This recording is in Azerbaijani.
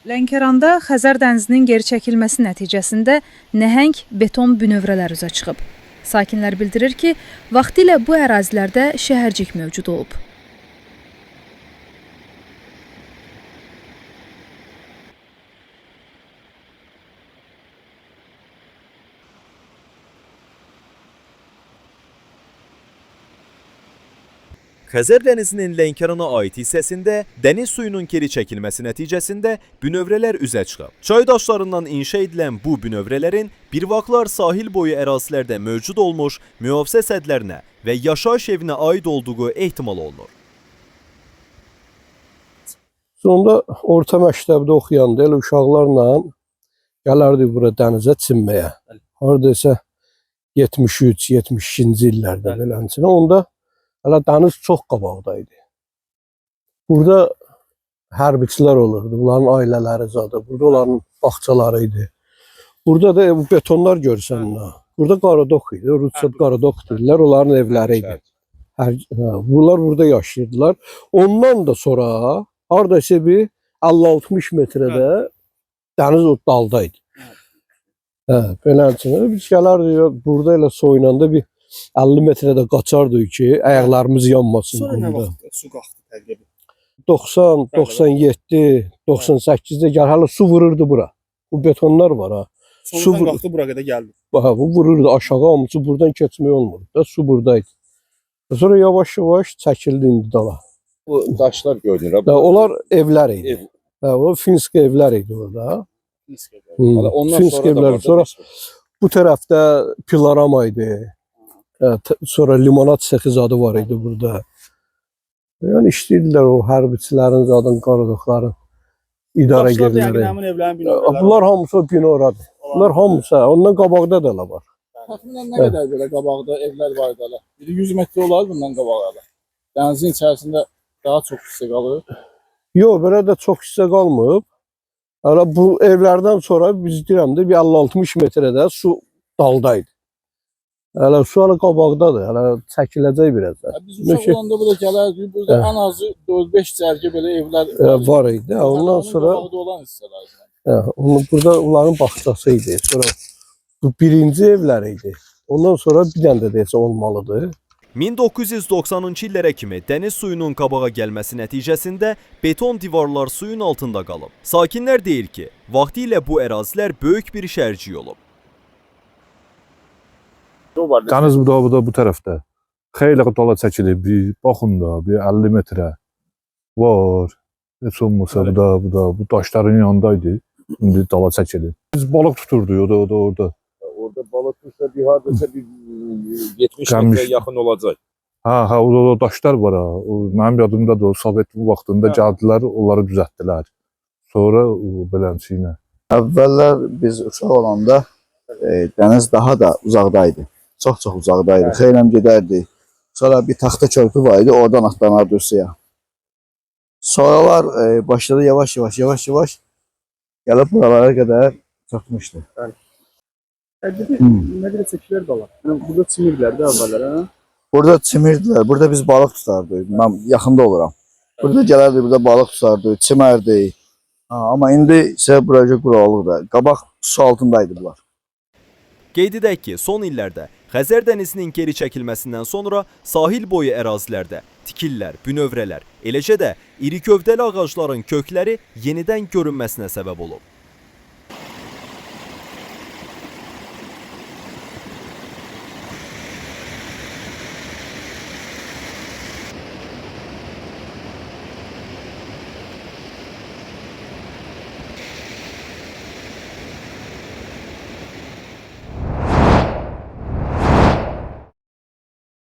Lənkəranda Xəzər dənizinin geri çəkilməsi nəticəsində nəhəng beton bünövrələr üzə çıxıb. Sakinlər bildirir ki, vaxtilə bu ərazilərdə şəhərcik mövcud olub. Xəzər dənizinin Lənkərana aid hissəsində dəniz suyunun geri çəkilməsi nəticəsində bünövrələr üzə çıxıb. Çay daşlarından inşa edilən bu bünövrələrin bir vaxtlar sahil boyu ərazilərdə mövcud olmuş mühafizə sədlərinə və yaşayış evinə aid olduğu ehtimal olunur. Sonda orta məktəbdə oxuyanda elə uşaqlarla gələrdik bura dənizə çimməyə. Haradasa 73-72-ci illərdə belənçinə. Onda hələ dəniz çox qabaqdaydı. Burada hərbiçilər olurdu, bunların ailələri zadı, burada onların bağçaları idi. Burada da bu betonlar görsən, burada qaradok idi, Rusça qaradok deyirlər, onların evləri idi. Bunlar burada yaşayırdılar. Ondan da sonra haradasa bir 50-60 metrədə dəniz o daldaydı. Belənçinə biz gələrdik, burada elə soyunanda bir 50 metrədə qaçardıq ki, ayaqlarımız yanmasın. Sonra nə vaxt su qalxdı təqribən? 90, 97, 98-də gəl, hələ su vururdu bura. Bu betonlar var ha. Sonradan qalxdı bura qədər gəldi. Bu vururdu aşağı, amma su buradan keçmək olmurdu da, su buradaydı. Sonra yavaş-yavaş çəkildi indi dala. Bu daşlar görünür. Onlar evlər idi. O Finsk evlər idi orada. Finsk evlər. Sonra bu tərəfdə Pilarama idi. Sonra limonat sexi zadı var idi burada. Yəni işləyirdilər o hərbiçilərin zadın, qaradokların idarə yerləri. Bunlar hamısı bina oradır. Bunlar hamısı, ondan qabaqda da var. Təxminən nə qədər belə qabaqda evlər var idi? 100 metrə olar bundan qabağa. Dənizin içərisində daha çox hissə qalır. Yox, belə də çox hissə qalmayıb. Hələ bu evlərdən sonra biz deyirəm də bir 50-60 metrədə su daldaydı. Hələ su hələ qabaqdadır, hələ çəkiləcək biraz da. Biz uşaq olanda burada gələrdik, burada ən azı 4-5 cərgə belə evlər var idi. Ondan sonra burada onların bağçası idi. Sonra bu birinci evlər idi. Ondan sonra bir dənə də desə olmalıdır. 1990-cı illərə kimi dəniz suyunun qabağa gəlməsi nəticəsində beton divarlar suyun altında qalıb. Sakinlər deyir ki, vaxtilə bu ərazilər böyük bir şəhərcik olub. Dəniz bu tərəfdə. Xeyli dala çəkilib, baxın da, bir 50 metrə var. Heç olmasa bu daşların yanındaydı. İndi dala çəkilib. Biz balıq tuturduq orada. Orada balıq tutsa bir hardasa bir 70 metrə yaxın olacaq. O daşlar var ha. Mənim yadımdadır, o Sovet vaxtında gəldilər, onları düzəltdilər. Sonra belənçi ilə. Əvvəllər biz uşaq olanda dəniz daha da uzaqdaydı. Çox uzaqdaydı. Xeyləm gedərdik. Sonra bir taxta körpü var idi, oradan atlanardı suya. Sonralar başladı yavaş gəlib buralara qədər çatmışdı. Nə qədər çəkilər də var? Burada çimirdilər də əvvəllər, hə? Burada çimirdilər, burada biz balıq tutardıq. Mən yaxında oluram. Burada gələrdik, burada balıq tutardıq, çimərdik. Amma indi isə buraya quralıq da. Qabaq su altındaydı bunlar. Qeyd edək ki, son illərdə Xəzər dənizinin geri çəkilməsindən sonra sahil boyu ərazilərdə tikillər, bünövrələr, eləcə də iri gövdəli ağacların kökləri yenidən görünməsinə səbəb olub.